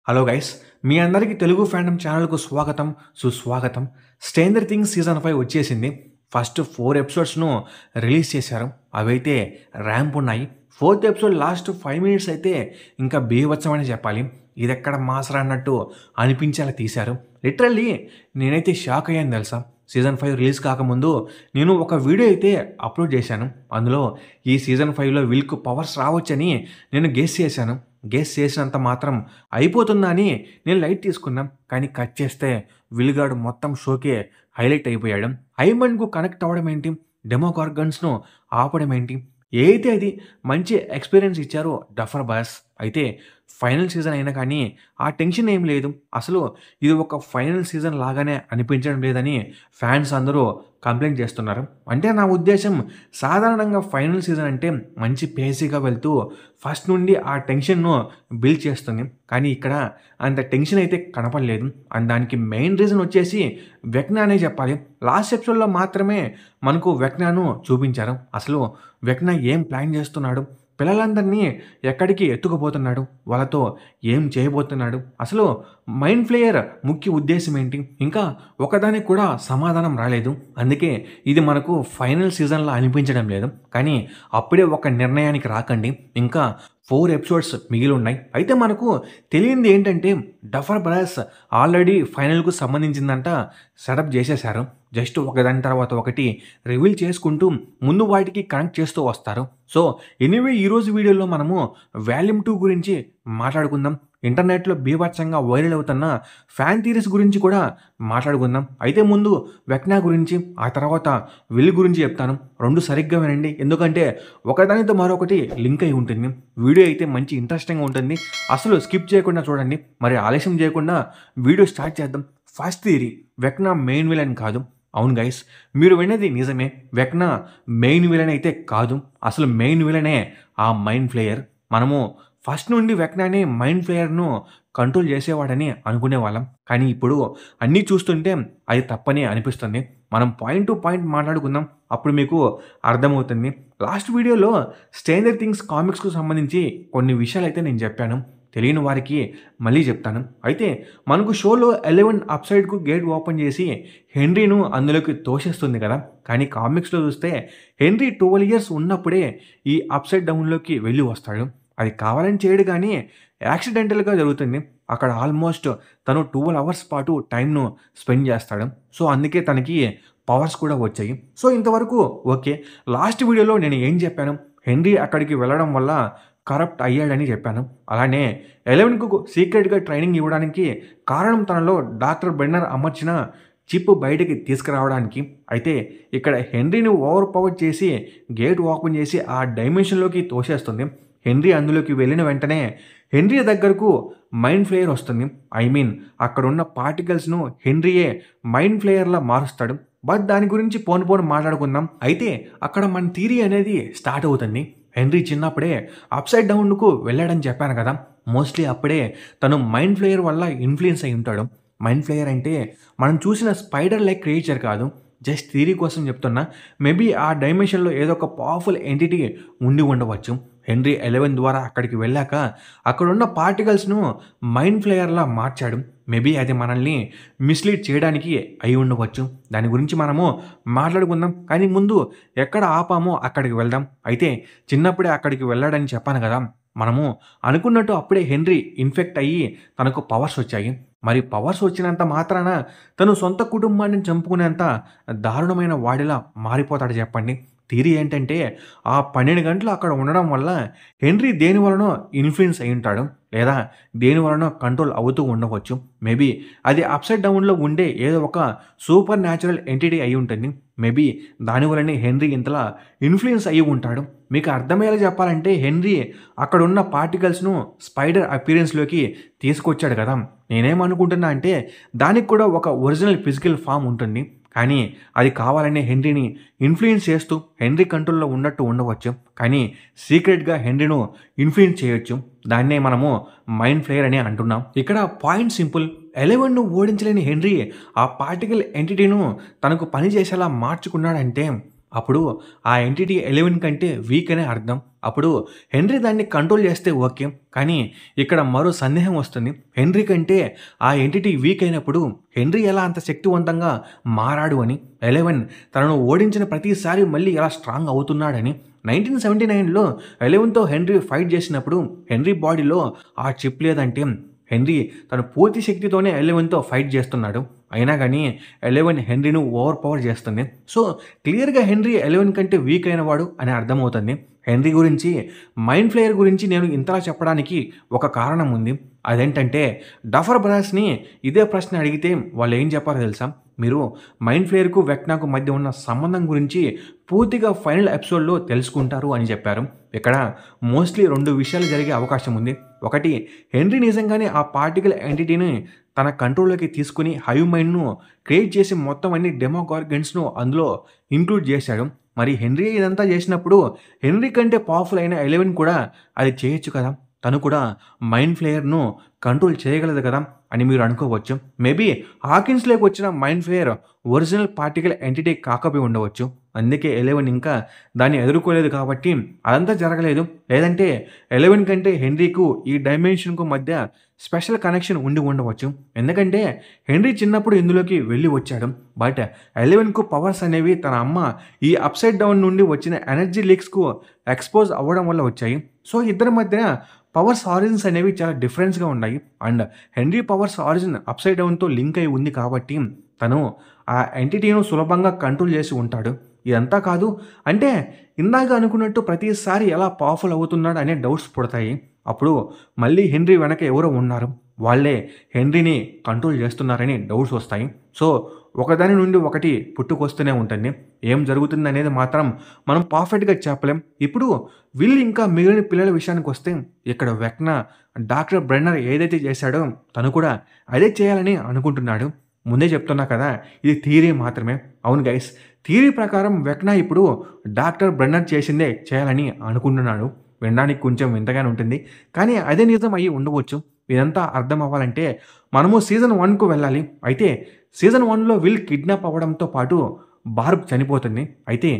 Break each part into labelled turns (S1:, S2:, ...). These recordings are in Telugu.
S1: హలో గైస్, మీ అందరికీ తెలుగు ఫ్యాండమ్ ఛానల్కు స్వాగతం, సుస్వాగతం. స్ట్రేంజర్ థింగ్స్ సీజన్ 5 వచ్చేసింది. ఫస్ట్ 4 ఎపిసోడ్స్ను రిలీజ్ చేశారు. అవైతే ర్యాంప్ ఉన్నాయి. 4th ఎపిసోడ్ లాస్ట్ 5 మినిట్స్ అయితే ఇంకా బీభత్సం అని చెప్పాలి. ఇది ఎక్కడ మాసరా అన్నట్టు అనిపించేలా తీశారు. లిటరల్లీ నేనైతే షాక్ అయ్యాను తెలుసా. సీజన్ 5 రిలీజ్ కాకముందు నేను ఒక వీడియో అయితే అప్లోడ్ చేశాను. అందులో ఈ సీజన్ 5లో విల్కు పవర్స్ రావచ్చని నేను గెస్ చేశాను. గెస్ చేసినంత మాత్రం అయిపోతుందా అని నేను లైట్ తీసుకున్నాం. కానీ కట్ చేస్తే విల్గాడు మొత్తం షోకే హైలైట్ అయిపోయాడు. హైమండ్కు కనెక్ట్ అవ్వడం ఏంటి, డెమోగార్గన్స్ను ఆపడం ఏంటి, ఏదైతే అది మంచి ఎక్స్పీరియన్స్ ఇచ్చారో డఫర్ బాస్. అయితే ఫైనల్ సీజన్ అయినా కానీ ఆ టెన్షన్ ఏం లేదు. అసలు ఇది ఒక ఫైనల్ సీజన్ లాగానే అనిపించడం లేదని ఫ్యాన్స్ అందరూ కంప్లైంట్ చేస్తున్నారు. అంటే నా ఉద్దేశం, సాధారణంగా ఫైనల్ సీజన్ అంటే మంచి పేసీగా వెళ్తూ ఫస్ట్ నుండి ఆ టెన్షన్ను బిల్డ్ చేస్తుంది. కానీ ఇక్కడ అంత టెన్షన్ అయితే కనపడలేదు. అండ్ దానికి మెయిన్ రీజన్ వచ్చేసి వెక్నా అనే చెప్పాలి. లాస్ట్ ఎపిసోడ్లో మాత్రమే మనకు వెక్నాను చూపించారు. అసలు వెక్నా ఏం ప్లాన్ చేస్తున్నాడు, పిల్లలందరినీ ఎక్కడికి ఎత్తుకుపోతున్నాడు, వాళ్ళతో ఏం చేయబోతున్నాడు, అసలు మైండ్ ఫ్లేయర్ ముఖ్య ఉద్దేశం ఏంటి, ఇంకా ఒకదానికి కూడా సమాధానం రాలేదు. అందుకే ఇది మనకు ఫైనల్ సీజన్లో అనిపించడం లేదు. కానీ అప్పుడే ఒక నిర్ణయానికి రాకండి, ఇంకా 4 ఎపిసోడ్స్ మిగిలి ఉన్నాయి. అయితే మనకు తెలియంది ఏంటంటే డఫర్ బ్రదర్స్ ఆల్రెడీ ఫైనల్కు సంబంధించిందంట సెటప్ చేసేశారు. జస్ట్ ఒకదాని తర్వాత ఒకటి రివీల్ చేసుకుంటూ ముందు వాటికి కనెక్ట్ చేస్తూ వస్తారు. సో ఎనీవే ఈరోజు వీడియోలో మనము వాల్యూమ్ 2 గురించి మాట్లాడుకుందాం. ఇంటర్నెట్లో బీభత్సంగా వైరల్ అవుతున్న ఫ్యాన్ థీరీస్ గురించి కూడా మాట్లాడుకుందాం. అయితే ముందు వెక్నా గురించి, ఆ తర్వాత విల్ గురించి చెప్తాను. రెండు సరిగ్గా వినండి, ఎందుకంటే ఒకదానితో మరొకటి లింక్ అయి ఉంటుంది. వీడియో అయితే మంచి ఇంట్రెస్టింగ్గా ఉంటుంది. అసలు స్కిప్ చేయకుండా చూడండి. మరి ఆలస్యం చేయకుండా వీడియో స్టార్ట్ చేద్దాం. ఫస్ట్ థియరీ, వెక్నా మెయిన్ విలన్ కాదు. అవును గైస్, మీరు విన్నది నిజమే. వెక్నా మెయిన్ విలన్ అయితే కాదు. అసలు మెయిన్ విలనే ఆ మైండ్ ఫ్లేయర్. మనము ఫస్ట్ నుండి వెక్నానే మైండ్ ఫ్లేయర్ను కంట్రోల్ చేసేవాడని అనుకునేవాళ్ళం. కానీ ఇప్పుడు అన్నీ చూస్తుంటే అది తప్పని అనిపిస్తుంది. మనం పాయింట్ టు పాయింట్ మాట్లాడుకుందాం, అప్పుడు మీకు అర్థమవుతుంది. లాస్ట్ వీడియోలో స్ట్రేంజర్ థింగ్స్ కామిక్స్కు సంబంధించి కొన్ని విషయాలు అయితే నేను చెప్పాను. తెలియని వారికి మళ్ళీ చెప్తాను. అయితే మనకు షోలో 11 అప్సైడ్కు గేట్ ఓపెన్ చేసి హెన్రీను అందులోకి తోసేస్తుంది కదా. కానీ కామిక్స్లో చూస్తే హెన్రీ 12 ఇయర్స్ ఉన్నప్పుడే ఈ అప్సైడ్ డౌన్లోకి వెళ్ళి వస్తాడు. అది కావాలని చేయడు, కానీ యాక్సిడెంటల్గా జరుగుతుంది. అక్కడ ఆల్మోస్ట్ తను 12 అవర్స్ పాటు టైంను స్పెండ్ చేస్తాడు. సో అందుకే తనకి పవర్స్ కూడా వచ్చాయి. సో ఇంతవరకు ఓకే. లాస్ట్ వీడియోలో నేను ఏం చెప్పాను, హెన్రీ అక్కడికి వెళ్ళడం వల్ల కరప్ట్ అయ్యాడని చెప్పాను. అలానే 11కు సీక్రెట్గా ట్రైనింగ్ ఇవ్వడానికి కారణం తనలో డాక్టర్ బెన్నర్ అమర్చిన చిప్ బయటికి తీసుకురావడానికి. అయితే ఇక్కడ హెన్రీని ఓవర్ పవర్ చేసి గేట్ ఓపెన్ చేసి ఆ డైమెన్షన్లోకి తోసేస్తుంది. హెన్రీ అందులోకి వెళ్ళిన వెంటనే హెన్రీ దగ్గరకు మైండ్ ఫ్లేయర్ వస్తుంది. అక్కడున్న పార్టికల్స్ను హెన్రీయే మైండ్ ఫ్లేయర్లా మారుస్తాడు. బట్ దాని గురించి పోను మాట్లాడుకుందాం. అయితే అక్కడ మన థియరీ అనేది స్టార్ట్ అవుతుంది. హెన్రీ చిన్నప్పుడే అప్సైడ్ డౌన్కు వెళ్ళాడని చెప్పాను కదా. మోస్ట్లీ అప్పుడే తను మైండ్ ఫ్లేయర్ వల్ల ఇన్ఫ్లుయెన్స్ అయి ఉంటాడు. మైండ్ ఫ్లేయర్ అంటే మనం చూసిన స్పైడర్ లైక్ క్రియేచర్ కాదు, జస్ట్ థియరీ కోసం చెప్తున్నా. మేబీ ఆ డైమెన్షన్లో ఏదో ఒక పవర్ఫుల్ ఎంటిటీ ఉండి ఉండవచ్చు. హెన్రీ 11 ద్వారా అక్కడికి వెళ్ళాక అక్కడున్న పార్టికల్స్ను మైండ్ ఫ్లేయర్లా మార్చాడు. మేబీ అది మనల్ని మిస్లీడ్ చేయడానికి అయి ఉండవచ్చు. దాని గురించి మనము మాట్లాడుకుందాం. కానీ ముందు ఎక్కడ ఆపామో అక్కడికి వెళ్దాం. అయితే చిన్నప్పుడే అక్కడికి వెళ్ళాడని చెప్పాను కదా. మనము అనుకున్నట్టు అప్పుడే హెన్రీ ఇన్ఫెక్ట్ అయ్యి తనకు పవర్స్ వచ్చాయి. మరి పవర్స్ వచ్చినంత మాత్రాన తను సొంత కుటుంబాన్ని చంపుకునేంత దారుణమైన వాడిలా మారిపోతాడు చెప్పండి. థియరీ ఏంటంటే ఆ 12 గంటలు అక్కడ ఉండడం వల్ల హెన్రీ దేని వలనో ఇన్ఫ్లుయెన్స్ అయి ఉంటాడు, లేదా దేని వలనో కంట్రోల్ అవుతూ ఉండవచ్చు. మేబీ అది అప్సైడ్ డౌన్లో ఉండే ఏదో ఒక సూపర్ న్యాచురల్ ఎంటిటీ అయి ఉంటుంది. మేబీ దానివల్లనే హెన్రీ ఇంతలా ఇన్ఫ్లుయెన్స్ అయ్యి ఉంటాడు. మీకు అర్థమయ్యేలా చెప్పాలంటే హెన్రీ అక్కడున్న పార్టికల్స్ను స్పైడర్ అపీరెన్స్లోకి తీసుకొచ్చాడు కదా. నేనేమనుకుంటున్నా అంటే దానికి కూడా ఒక ఒరిజినల్ ఫిజికల్ ఫామ్ ఉంటుంది. కానీ అది కావాలనే హెన్రీని ఇన్ఫ్లుయెన్స్ చేస్తూ హెన్రీ కంట్రోల్లో ఉన్నట్టు ఉండవచ్చు, కానీ సీక్రెట్గా హెన్రీను ఇన్ఫ్లుయెన్స్ చేయొచ్చు. దాన్నే మనము మైండ్ ఫ్లేయర్ అని అంటున్నాం. ఇక్కడ పాయింట్ సింపుల్. 11ను ఓడించలేని హెన్రీ ఆ పార్టికల్ ఎంటిటీను తనకు పని చేసేలా మార్చుకున్నాడంటే అప్పుడు ఆ ఎంటిటీ 11 కంటే వీక్ అనే అర్థం. అప్పుడు హెన్రీ దాన్ని కంట్రోల్ చేస్తే ఓకే. కానీ ఇక్కడ మరో సందేహం వస్తుంది. హెన్రీ కంటే ఆ ఎంటిటీ వీక్ అయినప్పుడు హెన్రీ ఎలా అంత శక్తివంతంగా మారాడు అని, 11 తనను ఓడించిన ప్రతిసారి మళ్ళీ ఎలా స్ట్రాంగ్ అవుతున్నాడని. 1979లో 11తో హెన్రీ ఫైట్ చేసినప్పుడు హెన్రీ బాడీలో ఆ చిప్ లేదంటే హెన్రీ తన పూర్తి శక్తితోనే 11తో ఫైట్ చేస్తున్నాడు. అయినా కానీ 11 హెన్రీను ఓవర్ పవర్ చేస్తుంది. సో క్లియర్గా హెన్రీ 11 కంటే వీక్ అయినవాడు అని అర్థమవుతుంది. హెన్రీ గురించి, మైండ్ ఫ్లేయర్ గురించి నేను ఇంతలా చెప్పడానికి ఒక కారణం ఉంది. అదేంటంటే డఫర్ బ్రదర్స్ని ఇదే ప్రశ్న అడిగితే వాళ్ళు ఏం చెప్పారో తెలుసా? మీరు మైండ్ ఫ్లేయర్కు వెక్నాకు మధ్య ఉన్న సంబంధం గురించి పూర్తిగా ఫైనల్ ఎపిసోడ్లో తెలుసుకుంటారు అని చెప్పారు. ఇక్కడ మోస్ట్లీ 2 విషయాలు జరిగే అవకాశం ఉంది. ఒకటి, హెన్రీ నిజంగానే ఆ పార్టికల్ ఎంటిటీని తన కంట్రోల్లోకి తీసుకుని హైవ్ మైండ్ను క్రియేట్ చేసి మొత్తం అన్ని డెమోగార్గన్స్ను అందులో ఇంక్లూడ్ చేశాడు. మరి హెన్రీ ఇదంతా చేసినప్పుడు హెన్రీ కంటే పవర్ఫుల్ అయిన 11 కూడా అది చేయొచ్చు కదా, తను కూడా మైండ్ ఫ్లేయర్ను కంట్రోల్ చేయగలదు కదా అని మీరు అనుకోవచ్చు. మేబీ హాకిన్స్లోకి వచ్చిన mind flayer original particle entity కాకపోయి ఉండవచ్చు. అందుకే 11 ఇంకా దాన్ని ఎదుర్కోలేదు కాబట్టి అదంతా జరగలేదు. లేదంటే 11 కంటే హెన్రీకు ఈ డైమెన్షన్కు మధ్య స్పెషల్ కనెక్షన్ ఉండి ఉండవచ్చు. ఎందుకంటే హెన్రీ చిన్నప్పుడు ఇందులోకి వెళ్ళి వచ్చాడు. బట్ 11కు పవర్స్ అనేవి తన అమ్మ ఈ అప్సైడ్ డౌన్ నుండి వచ్చిన ఎనర్జీ లీక్స్కు ఎక్స్పోజ్ అవ్వడం వల్ల వచ్చాయి. సో ఇద్దరి మధ్య పవర్స్ ఆరిజిన్స్ అనేవి చాలా డిఫరెన్స్గా ఉన్నాయి. And Henry powers origin upside డౌన్తో లింక్ అయి ఉంది కాబట్టి తను ఆ ఎంటిటీను సులభంగా కంట్రోల్ చేసి ఉంటాడు. ఇదంతా కాదు అంటే ఇందాక అనుకున్నట్టు ప్రతిసారి ఎలా పవర్ఫుల్ అవుతున్నాడు అనే డౌట్స్ పుడతాయి. అప్పుడు మళ్ళీ హెన్రీ వెనక ఎవరో ఉన్నారు, వాళ్ళే హెన్రీని కంట్రోల్ చేస్తున్నారని డౌట్స్ వస్తాయి. సో ఒకదాని నుండి ఒకటి పుట్టుకొస్తూనే ఉంటుంది. ఏం జరుగుతుంది అనేది మాత్రం మనం పర్ఫెక్ట్గా చెప్పలేం. ఇప్పుడు విల్ ఇంకా మిగిలిన పిల్లల విషయానికి వస్తే ఇక్కడ వెక్నా డాక్టర్ బ్రెన్నర్ ఏదైతే చేశాడో తను కూడా అదే చేయాలని అనుకుంటున్నాడు. ముందే చెప్తున్నా కదా, ఇది థియరీ మాత్రమే. అవును గైస్, థియరీ ప్రకారం వెక్నా ఇప్పుడు డాక్టర్ బ్రెన్నర్ చేసిందే చేయాలని అనుకుంటున్నాడు. వినడానికి కొంచెం వింతగానే ఉంటుంది, కానీ అదే నిజం అయ్యి ఉండవచ్చు. ఇదంతా అర్థం అవ్వాలంటే మనము సీజన్ 1కు వెళ్ళాలి. అయితే సీజన్ 1లో విల్ కిడ్నాప్ అవ్వడంతో పాటు బార్బ్ చనిపోతుంది. అయితే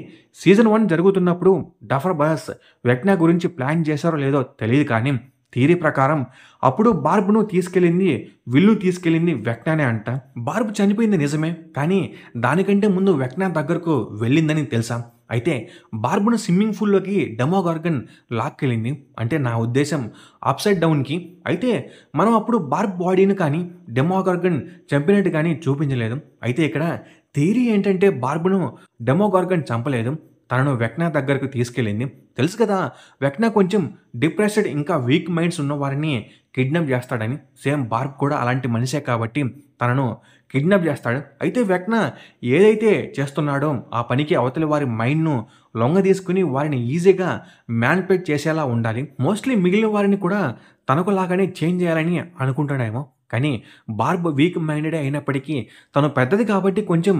S1: సీజన్ 1 జరుగుతున్నప్పుడు డఫర్ బ్రదర్స్ వెక్నా గురించి ప్లాన్ చేశారో లేదో తెలియదు, కానీ థియరీ ప్రకారం అప్పుడు బార్బ్ను తీసుకెళ్ళింది విల్లు తీసుకెళ్ళింది వెక్నానే అంట. బార్బ్ చనిపోయింది నిజమే, కానీ దానికంటే ముందు వెక్నా దగ్గరకు వెళ్ళిందని తెలుసా? అయితే బార్బ్ను స్విమ్మింగ్ పూల్లోకి డెమోగార్గన్ లాక్కెళ్ళింది. అంటే నా ఉద్దేశం అప్సైడ్ డౌన్కి. అయితే మనం అప్పుడు బార్బ్ బాడీని కానీ డెమోగార్గన్ చంపినట్టు కానీ చూపించలేదు. అయితే ఇక్కడ థియరీ ఏంటంటే బార్బ్ను డెమోగార్గన్ చంపలేదు, తనను వెక్నా దగ్గరకు తీసుకెళ్ళింది. తెలుసు కదా, వెక్నా కొంచెం డిప్రెస్డ్ ఇంకా వీక్ మైండ్స్ ఉన్న వారిని కిడ్నాప్ చేస్తాడని. సేమ్ బార్బ్ కూడా అలాంటి మనిషే కాబట్టి తనను కిడ్నాప్ చేస్తాడు. అయితే వెక్నా ఏదైతే చేస్తున్నాడో ఆ పనికి అవతలి వారి మైండ్ను లొంగ తీసుకుని వారిని ఈజీగా మ్యానిపులేట్ చేసేలా ఉండాలి. మోస్ట్లీ మిగిలిన వారిని కూడా తనకు లాగానే చేంజ్ చేయాలని అనుకుంటాడేమో. కానీ బార్బ్ వీక్ మైండెడే అయినప్పటికీ తను పెద్దది కాబట్టి కొంచెం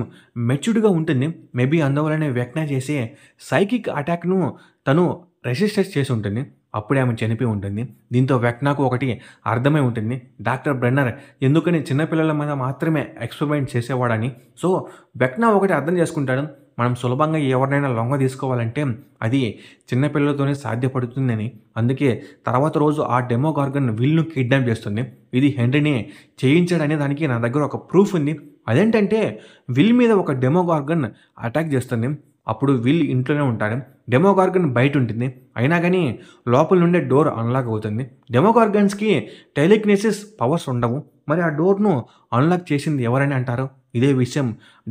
S1: మెచ్యూర్డ్గా ఉంటుంది. మేబీ అందువల్లనే వెక్నా చేసే సైకిక్ అటాక్ను తను రెసిస్టెన్స్ చేసి ఉంటుంది. అప్పుడే ఆమె చనిపోయి ఉంటుంది. దీంతో వెక్నాకు ఒకటి అర్థమై ఉంటుంది, డాక్టర్ బ్రెన్నర్ ఎందుకని చిన్నపిల్లల మీద మాత్రమే ఎక్స్పెరిమెంట్ చేసేవాడని. సో వెక్నా ఒకటి అర్థం చేసుకుంటాడు, మనం సులభంగా ఎవరినైనా లొంగ తీసుకోవాలంటే అది చిన్నపిల్లలతోనే సాధ్యపడుతుందని. అందుకే తర్వాత రోజు ఆ డెమోగార్గన్ విల్ను కిడ్నాప్ చేస్తుంది. ఇది హెన్రీని చేయించాడనే దానికి నా దగ్గర ఒక ప్రూఫ్ ఉంది. అదేంటంటే విల్ మీద ఒక డెమోగార్గన్ అటాక్ చేస్తుంది. అప్పుడు విల్ ఇంట్లోనే ఉంటాడు, డెమోగార్గన్ బయట ఉంటుంది. అయినా కానీ లోపల నుండే డోర్ అన్లాక్ అవుతుంది. డెమోగార్గన్స్కి టెలికినెసిస్ పవర్స్ ఉండవు. మరి ఆ డోర్ను అన్లాక్ చేసింది ఎవరని అంటారు? ఇదే విషయం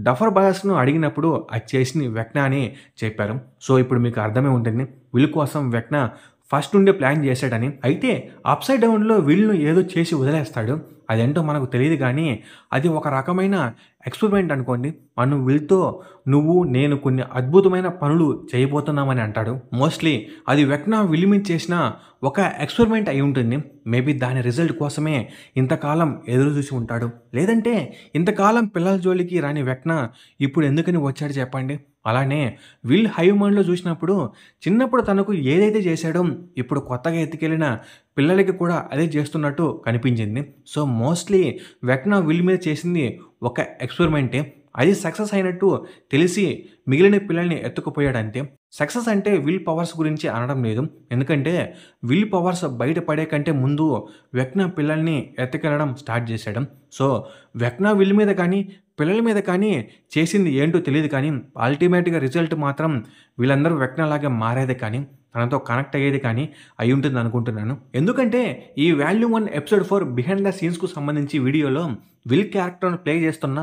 S1: డఫర్ బ్రదర్స్ను అడిగినప్పుడు అది చేసింది వెక్నా అని చెప్పారు. సో ఇప్పుడు మీకు అర్థమే ఉంటుంది విల్ కోసం వెక్నా ఫస్ట్ నుండే ప్లాన్ చేశాడని. అయితే అప్సైడ్ డౌన్లో విల్ను ఏదో చేసి వదిలేస్తాడు, అదేంటో మనకు తెలియదు, కానీ అది ఒక రకమైన ఎక్స్పెరిమెంట్ అనుకోండి. మనం విల్తో నువ్వు నేను కొన్ని అద్భుతమైన పనులు చేయబోతున్నామని అంటాడు. మోస్ట్లీ అది వెక్నా విల్ మీద చేసిన ఒక ఎక్స్పెరిమెంట్ అయి ఉంటుంది. మేబీ దాని రిజల్ట్ కోసమే ఇంతకాలం ఎదురు చూసి ఉంటాడు. లేదంటే ఇంతకాలం పిల్లల జోలికి రాని వెక్నా ఇప్పుడు ఎందుకని వచ్చాడు చెప్పండి. అలానే విల్ హైవ్ మైండ్లో చూసినప్పుడు చిన్నప్పుడు తనకు ఏదైతే చేశాడో ఇప్పుడు కొత్తగా ఎత్తుకెళ్ళిన పిల్లలకి కూడా అదే చేస్తున్నట్టు కనిపించింది. సో మోస్ట్లీ వెక్నా విల్ మీద చేసింది ఒక ఎక్స్పెరిమెంటే, అది సక్సెస్ అయినట్టు తెలిసి మిగిలిన పిల్లల్ని ఎత్తుకుపోయాడంతే. సక్సెస్ అంటే విల్ పవర్స్ గురించి అనడం లేదు. ఎందుకంటే విల్ పవర్స్ బయట పడే కంటే ముందు వెక్నా పిల్లల్ని ఎత్తుకెళ్ళడం స్టార్ట్ చేశాడు. సో, వెక్నా విల్ మీద కానీ, పిల్లల మీద కానీ చేసింది ఏంటో తెలీదు కానీ అల్టిమేట్‌గా రిజల్ట్ మాత్రం వీళ్ళందరూ వెక్నాలాగా మారేదే కానీ, తనతో కనెక్ట్ అయ్యేది కానీ అయ్యుంటుంది అనుకుంటున్నాను. ఎందుకంటే ఈ వాల్యూమ్ 1 ఎపిసోడ్ 4 బిహైండ్ ద సీన్స్‌కు సంబంధించి వీడియోలో విల్ క్యారెక్టర్‌ను ప్లే చేస్తున్న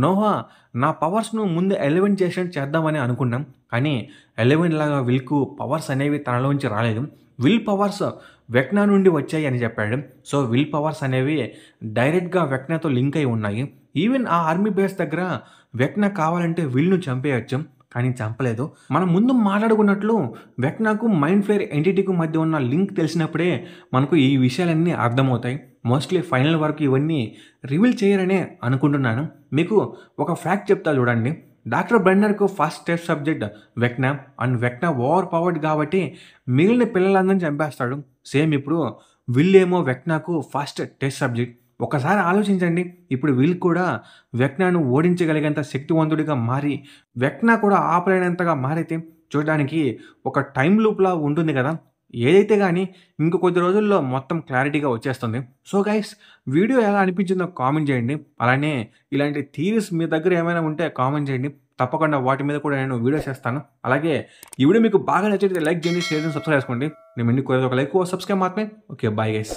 S1: నోహా నా పవర్స్‌ను ముందు ఎలివెంట్ చేసినట్టు చేద్దామని అనుకున్నాం. కానీ ఎలివెంట్ లాగా విల్‌కు పవర్స్ అనేవి తనలోంచి రాలేదు. విల్ పవర్స్ వెక్నా నుండి వచ్చాయి అని చెప్పాడు. సో, విల్ పవర్స్ అనేవి డైరెక్ట్‌గా వెక్నాతో లింక్ అయి ఉన్నాయి. ఈవెన్ ఆ ఆర్మీ బేస్ దగ్గర వెక్నా కావాలంటే విల్‌ను చంపేయొచ్చు. కానీ చంపలేదు. మనం ముందు మాట్లాడుకున్నట్లు వెక్నాకు మైండ్ ఫ్లేయర్ ఎంటిటీకి మధ్య ఉన్న లింక్ తెలిసినప్పుడే మనకు ఈ విషయాలన్నీ అర్థమవుతాయి. మోస్ట్లీ ఫైనల్ వరకు ఇవన్నీ రివీల్ చేయరనే అనుకుంటున్నాను. మీకు ఒక ఫ్యాక్ట్ చెప్తా చూడండి. డాక్టర్ బ్రెన్నర్‌కు first test subject Vecna and Vecna over powered కాబట్టి మిగిలిన పిల్లలందరిని చంపేస్తాడు. సేమ్ ఇప్పుడు విల్ ఏమో వెక్నాకు ఫస్ట్ టెస్ట్ సబ్జెక్ట్. ఒకసారి ఆలోచించండి. ఇప్పుడు విల్ కూడా వెక్నాను ఓడించగలిగేంత శక్తివంతుడిగా మారి, వెక్నా కూడా ఆపలేనంతగా మారితే చూడడానికి ఒక టైమ్ లూప్‌లా ఉంటుంది కదా! ఏదైతే గాని ఇంక కొద్ది రోజుల్లో మొత్తం క్లారిటీగా వచ్చేస్తుంది. సో గైస్, వీడియో ఎలా అనిపించిందో కామెంట్ చేయండి. అలానే ఇలాంటి థియరీస్ మీ దగ్గర ఏమైనా ఉంటే కామెంట్ చేయండి. తప్పకుండా వాటి మీద కూడా నేను వీడియోస్ చేస్తాను. అలాగే ఈ వీడియో మీకు బాగా నచ్చితే లైక్ చేయండి, షేర్ చేయండి, సబ్స్క్రైబ్ చేసుకోండి. నేను మీకు కోరేది ఒక లైక్, సబ్స్క్రైబ్ మాత్రమే. Okay, bye guys.